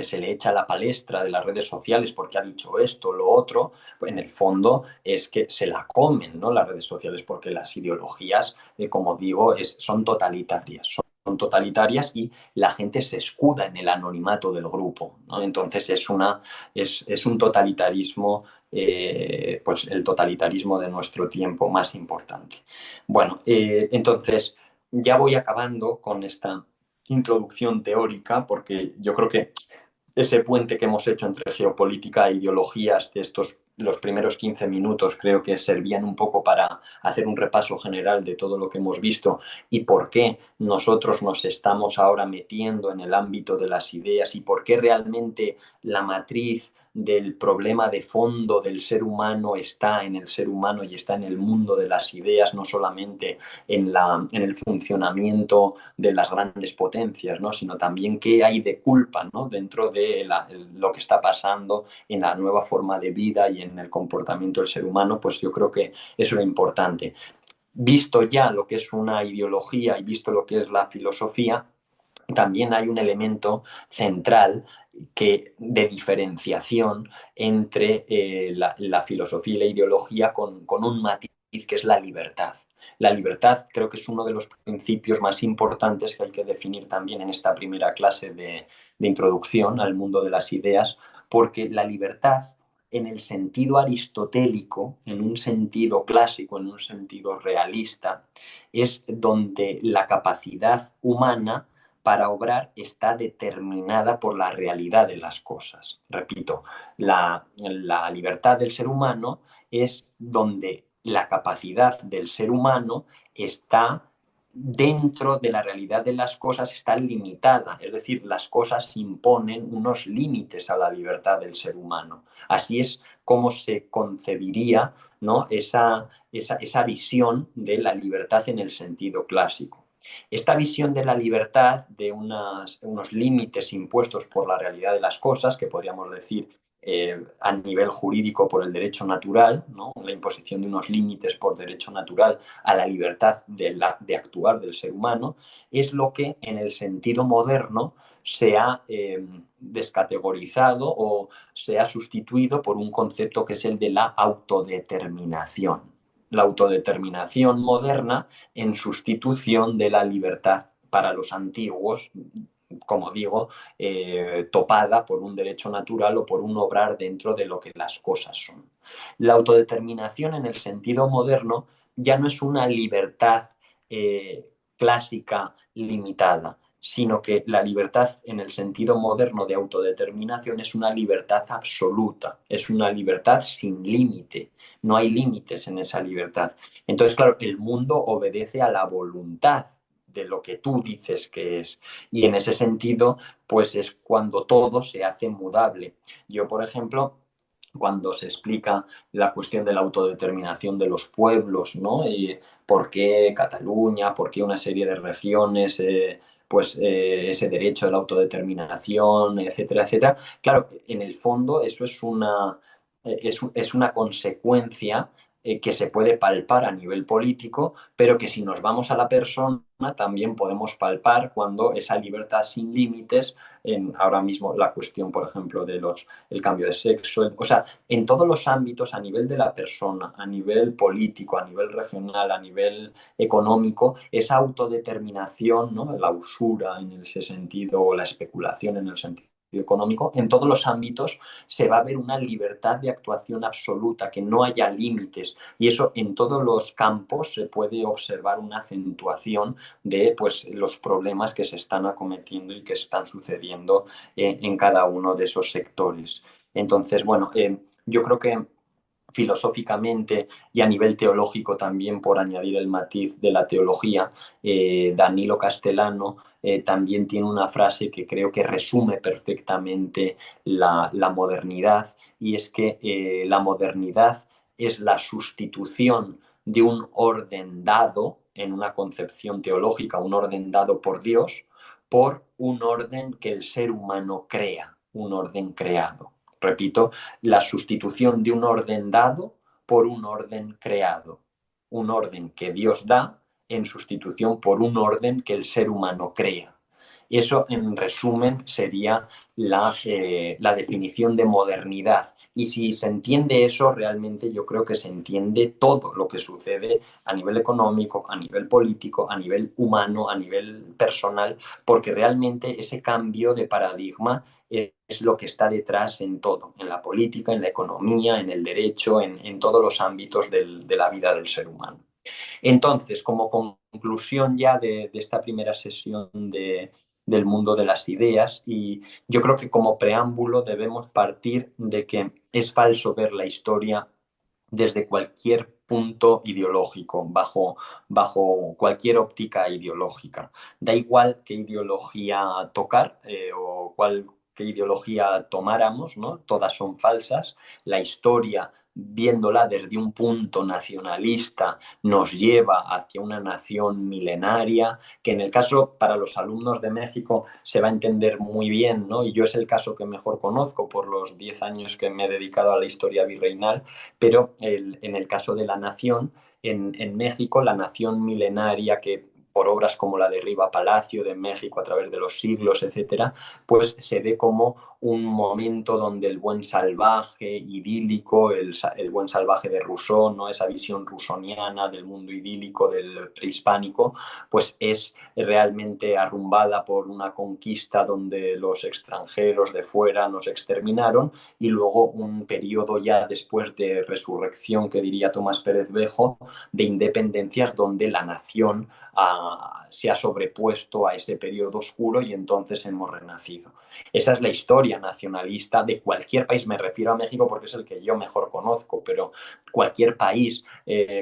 se le echa a la palestra de las redes sociales porque ha dicho esto, lo otro, pues en el fondo es que se la comen, ¿no? Las redes sociales, porque las ideologías, como digo, son totalitarias. Son totalitarias y la gente se escuda en el anonimato del grupo, ¿no? Entonces es un totalitarismo, pues el totalitarismo de nuestro tiempo más importante. Bueno, entonces ya voy acabando con esta introducción teórica porque yo creo que ese puente que hemos hecho entre geopolítica e ideologías de estos los primeros 15 minutos creo que servían un poco para hacer un repaso general de todo lo que hemos visto y por qué nosotros nos estamos ahora metiendo en el ámbito de las ideas y por qué realmente la matriz del problema de fondo del ser humano está en el ser humano y está en el mundo de las ideas, no solamente en el funcionamiento de las grandes potencias, ¿no? Sino también qué hay de culpa, ¿no? Dentro de lo que está pasando en la nueva forma de vida y en el comportamiento del ser humano, pues yo creo que eso es lo importante. Visto ya lo que es una ideología y visto lo que es la filosofía, también hay un elemento central de diferenciación entre la filosofía y la ideología con un matiz que es la libertad. La libertad creo que es uno de los principios más importantes que hay que definir también en esta primera clase de introducción al mundo de las ideas, porque la libertad en el sentido aristotélico, en un sentido clásico, en un sentido realista, es donde la capacidad humana para obrar está determinada por la realidad de las cosas. Repito, la libertad del ser humano es donde la capacidad del ser humano está dentro de la realidad de las cosas, está limitada, es decir, las cosas imponen unos límites a la libertad del ser humano. Así es como se concebiría, ¿no?, esa visión de la libertad en el sentido clásico. Esta visión de la libertad, de unos límites impuestos por la realidad de las cosas, que podríamos decir a nivel jurídico por el derecho natural, ¿no?, la imposición de unos límites por derecho natural a la libertad de actuar del ser humano, es lo que en el sentido moderno se ha descategorizado o se ha sustituido por un concepto que es el de la autodeterminación. La autodeterminación moderna en sustitución de la libertad para los antiguos, como digo, topada por un derecho natural o por un obrar dentro de lo que las cosas son. La autodeterminación en el sentido moderno ya no es una libertad clásica limitada, sino que la libertad en el sentido moderno de autodeterminación es una libertad absoluta, es una libertad sin límite, no hay límites en esa libertad. Entonces, claro, el mundo obedece a la voluntad de lo que tú dices que es. Y en ese sentido, pues es cuando todo se hace mudable. Yo, por ejemplo, cuando se explica la cuestión de la autodeterminación de los pueblos, ¿no? Y por qué Cataluña, por qué una serie de regiones, ese derecho a la autodeterminación, etcétera, etcétera. Claro, en el fondo eso es una consecuencia que se puede palpar a nivel político, pero que si nos vamos a la persona también podemos palpar cuando esa libertad sin límites, ahora mismo la cuestión, por ejemplo, el cambio de sexo, o sea, en todos los ámbitos, a nivel de la persona, a nivel político, a nivel regional, a nivel económico, esa autodeterminación, ¿no?, la usura en ese sentido o la especulación en el sentido económico, en todos los ámbitos se va a ver una libertad de actuación absoluta, que no haya límites, y eso en todos los campos se puede observar una acentuación de, pues, los problemas que se están acometiendo y que están sucediendo en cada uno de esos sectores. Entonces, bueno, yo creo que filosóficamente y a nivel teológico también, por añadir el matiz de la teología, Danilo Castellano también tiene una frase que creo que resume perfectamente la modernidad, y es que la modernidad es la sustitución de un orden dado en una concepción teológica, un orden dado por Dios, por un orden que el ser humano crea, un orden creado. Repito, la sustitución de un orden dado por un orden creado, un orden que Dios da en sustitución por un orden que el ser humano crea. Eso, en resumen, sería la definición de modernidad. Y si se entiende eso, realmente yo creo que se entiende todo lo que sucede a nivel económico, a nivel político, a nivel humano, a nivel personal, porque realmente ese cambio de paradigma es lo que está detrás en todo, en la política, en la economía, en el derecho, en todos los ámbitos de la vida del ser humano. Entonces, como conclusión ya de esta primera sesión del mundo de las ideas, y yo creo que como preámbulo debemos partir de que es falso ver la historia desde cualquier punto ideológico, bajo cualquier óptica ideológica. Da igual qué ideología tocar qué ideología tomáramos, ¿no? Todas son falsas. La historia, viéndola desde un punto nacionalista, nos lleva hacia una nación milenaria, que en el caso para los alumnos de México se va a entender muy bien, ¿no? Y yo es el caso que mejor conozco por los 10 años que me he dedicado a la historia virreinal, pero en el caso de la nación, en México, la nación milenaria que por obras como la de Riva Palacio de México a través de los siglos, etcétera, pues se ve como un momento donde el buen salvaje idílico, el buen salvaje de Rousseau, ¿no?, esa visión rusoniana del mundo idílico del prehispánico, pues es realmente arrumbada por una conquista donde los extranjeros de fuera nos exterminaron, y luego un periodo ya después de resurrección, que diría Tomás Pérez Bejo, de independencias donde la nación se ha sobrepuesto a ese periodo oscuro y entonces hemos renacido. Esa es la historia nacionalista de cualquier país, me refiero a México porque es el que yo mejor conozco, pero cualquier país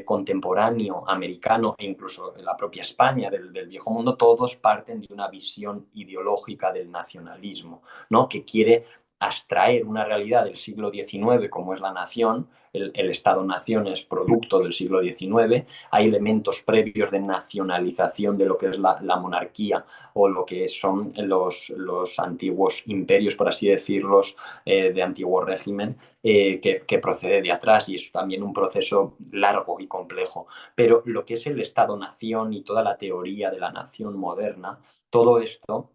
contemporáneo, americano e incluso la propia España, del viejo mundo, todos parten de una visión ideológica del nacionalismo, ¿no? Que quiere abstraer una realidad del siglo XIX como es la nación, el Estado-nación es producto del siglo XIX, hay elementos previos de nacionalización de lo que es la monarquía o lo que son los antiguos imperios, por así decirlos, de antiguo régimen, que procede de atrás y es también un proceso largo y complejo. Pero lo que es el Estado-nación y toda la teoría de la nación moderna, todo esto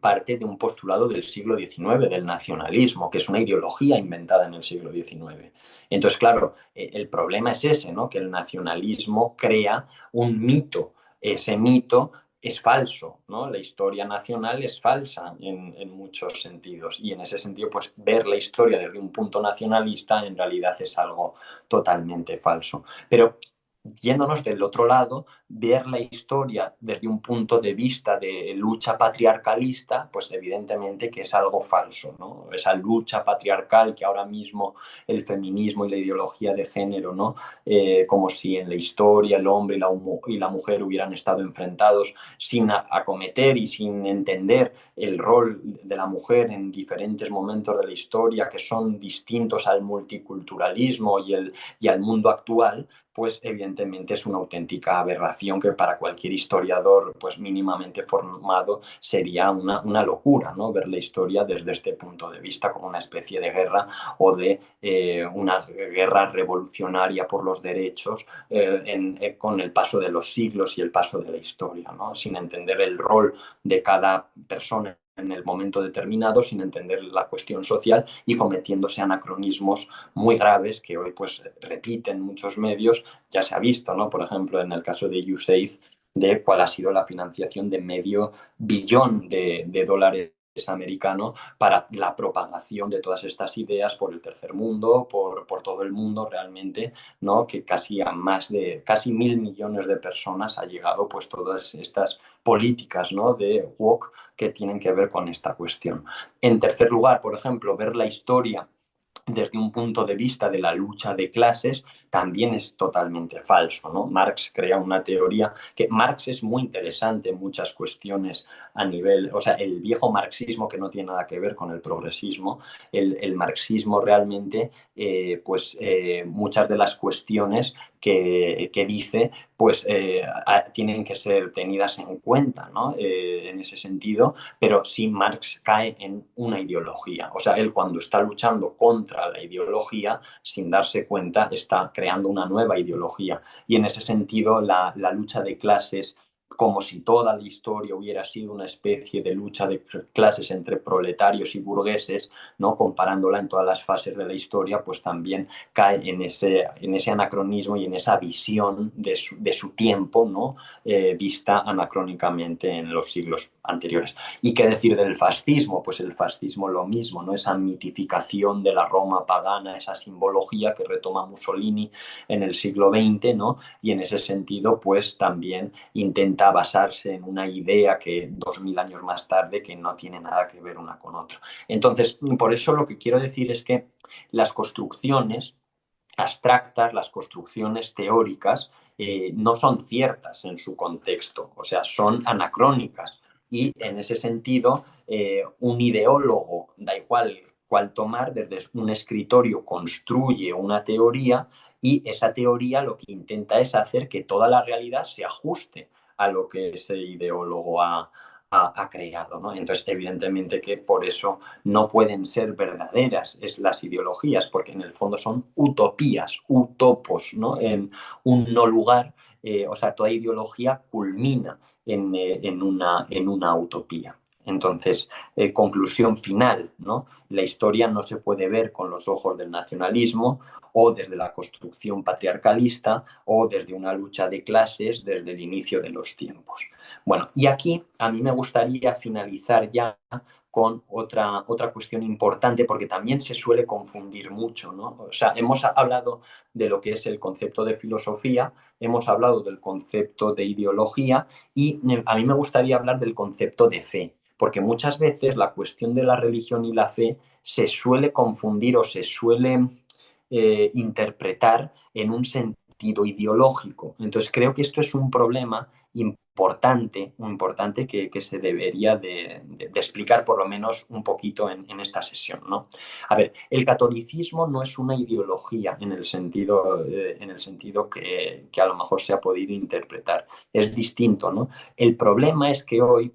parte de un postulado del siglo XIX, del nacionalismo, que es una ideología inventada en el siglo XIX. Entonces, claro, el problema es ese, ¿no? Que el nacionalismo crea un mito. Ese mito es falso, ¿no? La historia nacional es falsa en muchos sentidos y en ese sentido, pues ver la historia desde un punto nacionalista en realidad es algo totalmente falso. Pero yéndonos del otro lado, ver la historia desde un punto de vista de lucha patriarcalista, pues evidentemente que es algo falso, ¿no? Esa lucha patriarcal que ahora mismo el feminismo y la ideología de género, ¿no? Como si en la historia el hombre y la mujer hubieran estado enfrentados sin acometer y sin entender el rol de la mujer en diferentes momentos de la historia que son distintos al multiculturalismo y al mundo actual, pues evidentemente es una auténtica aberración que para cualquier historiador pues mínimamente formado sería una locura, ¿no? Ver la historia desde este punto de vista como una especie de guerra o de una guerra revolucionaria por los derechos con el paso de los siglos y el paso de la historia, ¿no? Sin entender el rol de cada persona en el momento determinado, sin entender la cuestión social y cometiéndose anacronismos muy graves que hoy pues repiten muchos medios. Ya se ha visto, ¿no? Por ejemplo, en el caso de USAID, de cuál ha sido la financiación de $500 millones de dólares americano para la propagación de todas estas ideas por el tercer mundo, por todo el mundo realmente, ¿no? Que casi a más de casi 1.000 millones de personas ha llegado pues todas estas políticas, ¿no? De woke que tienen que ver con esta cuestión. En tercer lugar, por ejemplo, ver la historia desde un punto de vista de la lucha de clases también es totalmente falso, ¿no? Marx crea una teoría que Marx es muy interesante en muchas cuestiones a nivel, o sea, el viejo marxismo que no tiene nada que ver con el progresismo, el marxismo realmente, muchas de las cuestiones que dice, pues tienen que ser tenidas en cuenta, ¿no? En ese sentido, pero sí Marx cae en una ideología. O sea, él cuando está luchando contra la ideología, sin darse cuenta, está creando una nueva ideología. Y en ese sentido, la lucha de clases, como si toda la historia hubiera sido una especie de lucha de clases entre proletarios y burgueses, ¿no? Comparándola en todas las fases de la historia, pues también cae en ese anacronismo y en esa visión de su tiempo, ¿no? Vista anacrónicamente en los siglos anteriores. ¿Y qué decir del fascismo? Pues el fascismo lo mismo, ¿no? Esa mitificación de la Roma pagana, esa simbología que retoma Mussolini en el siglo XX, ¿no? Y en ese sentido, pues también intenta basarse en una idea que 2000 años más tarde que no tiene nada que ver una con otra. Entonces, por eso lo que quiero decir es que las construcciones abstractas, las construcciones teóricas, no son ciertas en su contexto, o sea, son anacrónicas. Y en ese sentido, un ideólogo, da igual cuál tomar, desde un escritorio construye una teoría y esa teoría lo que intenta es hacer que toda la realidad se ajuste a lo que ese ideólogo ha creado, ¿no? Entonces, evidentemente que por eso no pueden ser verdaderas las ideologías, porque en el fondo son utopías, utopos, ¿no? En un no lugar, o sea, toda ideología culmina en una utopía. Entonces, conclusión final, ¿no? La historia no se puede ver con los ojos del nacionalismo o desde la construcción patriarcalista o desde una lucha de clases desde el inicio de los tiempos. Bueno, y aquí a mí me gustaría finalizar ya con otra cuestión importante, porque también se suele confundir mucho, ¿no? O sea, hemos hablado de lo que es el concepto de filosofía, hemos hablado del concepto de ideología y a mí me gustaría hablar del concepto de fe, porque muchas veces la cuestión de la religión y la fe se suele confundir o se suele interpretar en un sentido ideológico. Entonces creo que esto es un problema importante que se debería de explicar por lo menos un poquito en esta sesión, ¿no? A ver, el catolicismo no es una ideología en el sentido que a lo mejor se ha podido interpretar. Es distinto, ¿no? El problema es que hoy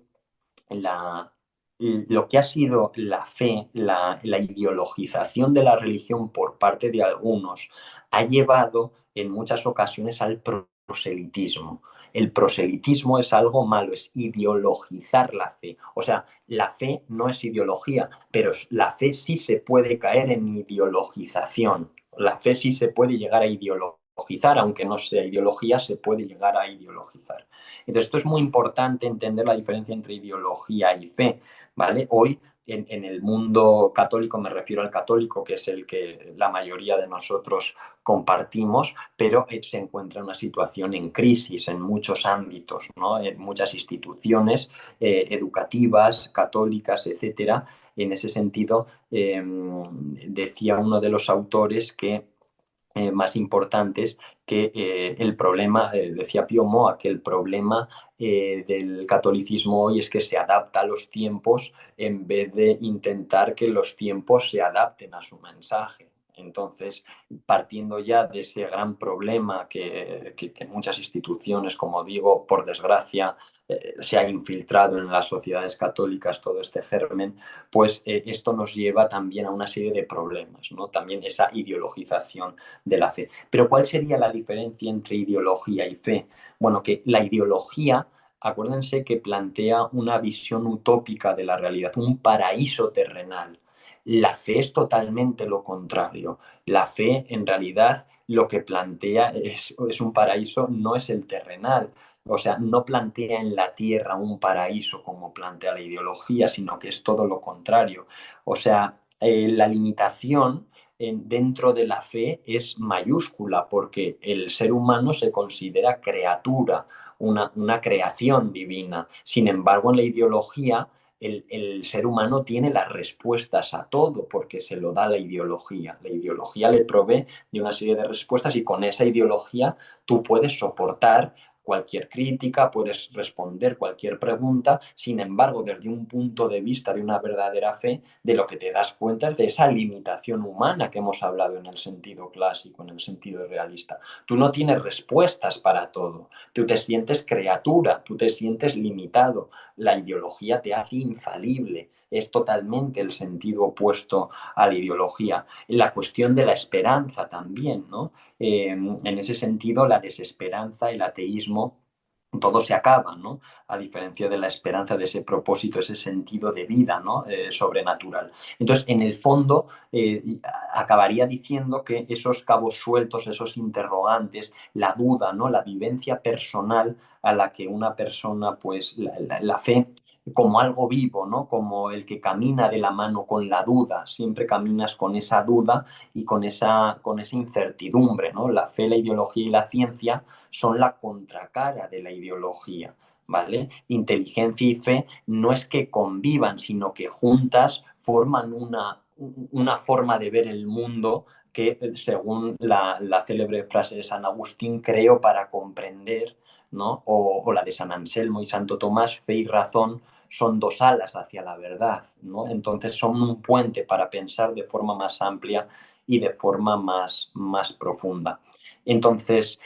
la, lo que ha sido la fe, la ideologización de la religión por parte de algunos, ha llevado en muchas ocasiones al proselitismo. El proselitismo es algo malo, es ideologizar la fe. O sea, la fe no es ideología, pero la fe sí se puede caer en ideologización. La fe sí se puede llegar a ideologizar, aunque no sea ideología, se puede llegar a ideologizar. Entonces, esto es muy importante entender la diferencia entre ideología y fe, ¿vale? Hoy, en el mundo católico, me refiero al católico, que es el que la mayoría de nosotros compartimos, pero se encuentra en una situación en crisis en muchos ámbitos, ¿no? En muchas instituciones educativas, católicas, etcétera. En ese sentido, decía uno de los autores que más importantes que el problema, decía Pío Moa, que el problema del catolicismo hoy es que se adapta a los tiempos en vez de intentar que los tiempos se adapten a su mensaje. Entonces, partiendo ya de ese gran problema que muchas instituciones, como digo, por desgracia, se ha infiltrado en las sociedades católicas todo este germen, pues esto nos lleva también a una serie de problemas, ¿no? También esa ideologización de la fe. Pero ¿cuál sería la diferencia entre ideología y fe? Bueno, que la ideología, acuérdense que plantea una visión utópica de la realidad, un paraíso terrenal. La fe es totalmente lo contrario. La fe, en realidad, lo que plantea es un paraíso, no es el terrenal. O sea, no plantea en la tierra un paraíso como plantea la ideología, sino que es todo lo contrario. O sea, la limitación dentro de la fe es mayúscula porque el ser humano se considera criatura, una creación divina. Sin embargo, en la ideología, el ser humano tiene las respuestas a todo porque se lo da la ideología. La ideología le provee de una serie de respuestas y con esa ideología tú puedes soportar cualquier crítica, puedes responder cualquier pregunta, sin embargo, desde un punto de vista de una verdadera fe, de lo que te das cuenta es de esa limitación humana que hemos hablado en el sentido clásico, en el sentido realista. Tú no tienes respuestas para todo, tú te sientes criatura, tú te sientes limitado, la ideología te hace infalible, es totalmente el sentido opuesto a la ideología. La cuestión de la esperanza también, ¿no? En ese sentido, la desesperanza, el ateísmo, todo se acaba, ¿no? A diferencia de la esperanza, de ese propósito, ese sentido de vida, ¿no? Sobrenatural. Entonces, en el fondo, acabaría diciendo que esos cabos sueltos, esos interrogantes, la duda, ¿no? La vivencia personal a la que una persona, pues, la fe como algo vivo, ¿no? Como el que camina de la mano con la duda, siempre caminas con esa duda y con esa incertidumbre, ¿no? La fe, la ideología y la ciencia son la contracara de la ideología, ¿vale? Inteligencia y fe no es que convivan, sino que juntas forman una forma de ver el mundo que, según la célebre frase de San Agustín, creo para comprender, ¿no? O la de San Anselmo y Santo Tomás, fe y razón son dos alas hacia la verdad, ¿no? Entonces son un puente para pensar de forma más amplia y de forma más profunda. Entonces,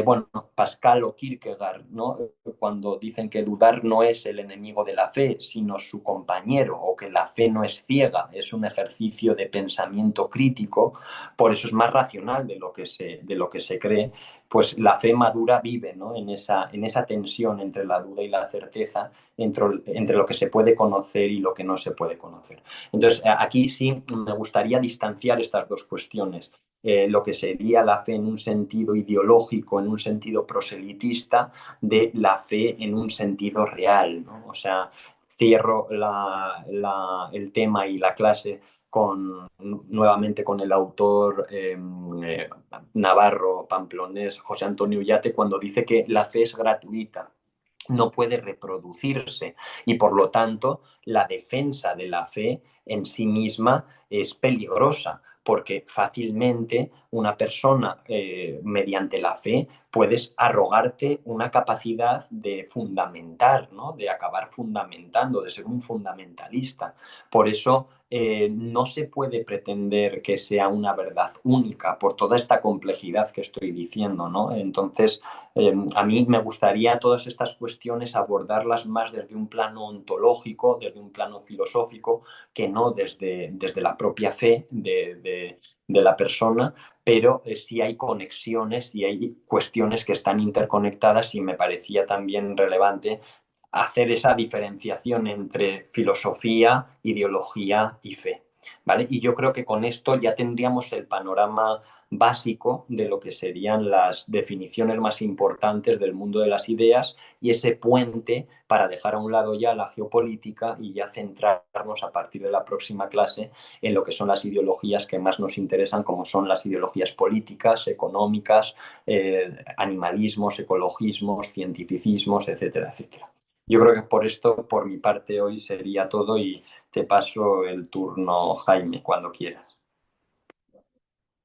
bueno, Pascal o Kierkegaard, ¿no? Cuando dicen que dudar no es el enemigo de la fe, sino su compañero, o que la fe no es ciega, es un ejercicio de pensamiento crítico, por eso es más racional de lo que se cree, pues la fe madura vive, ¿no? En esa tensión entre la duda y la certeza, entre lo que se puede conocer y lo que no se puede conocer. Entonces, aquí sí me gustaría distanciar estas dos cuestiones. Lo que sería la fe en un sentido ideológico, en un sentido proselitista, de la fe en un sentido real, ¿no? O sea, cierro el tema y la clase nuevamente con el autor navarro pamplonés José Antonio Ullate cuando dice que la fe es gratuita, no puede reproducirse y por lo tanto la defensa de la fe en sí misma es peligrosa porque fácilmente una persona mediante la fe puedes arrogarte una capacidad de fundamentar, ¿no? De acabar fundamentando, de ser un fundamentalista. Por eso no se puede pretender que sea una verdad única por toda esta complejidad que estoy diciendo, ¿no? Entonces, a mí me gustaría todas estas cuestiones abordarlas más desde un plano ontológico, desde un plano filosófico, que no desde la propia fe de la persona, pero sí hay conexiones y hay cuestiones que están interconectadas y me parecía también relevante hacer esa diferenciación entre filosofía, ideología y fe. ¿Vale? Y yo creo que con esto ya tendríamos el panorama básico de lo que serían las definiciones más importantes del mundo de las ideas y ese puente para dejar a un lado ya la geopolítica y ya centrarnos a partir de la próxima clase en lo que son las ideologías que más nos interesan, como son las ideologías políticas, económicas, animalismos, ecologismos, cientificismos, etcétera, etcétera. Yo creo que por esto, por mi parte, hoy sería todo y te paso el turno, Jaime, cuando quieras.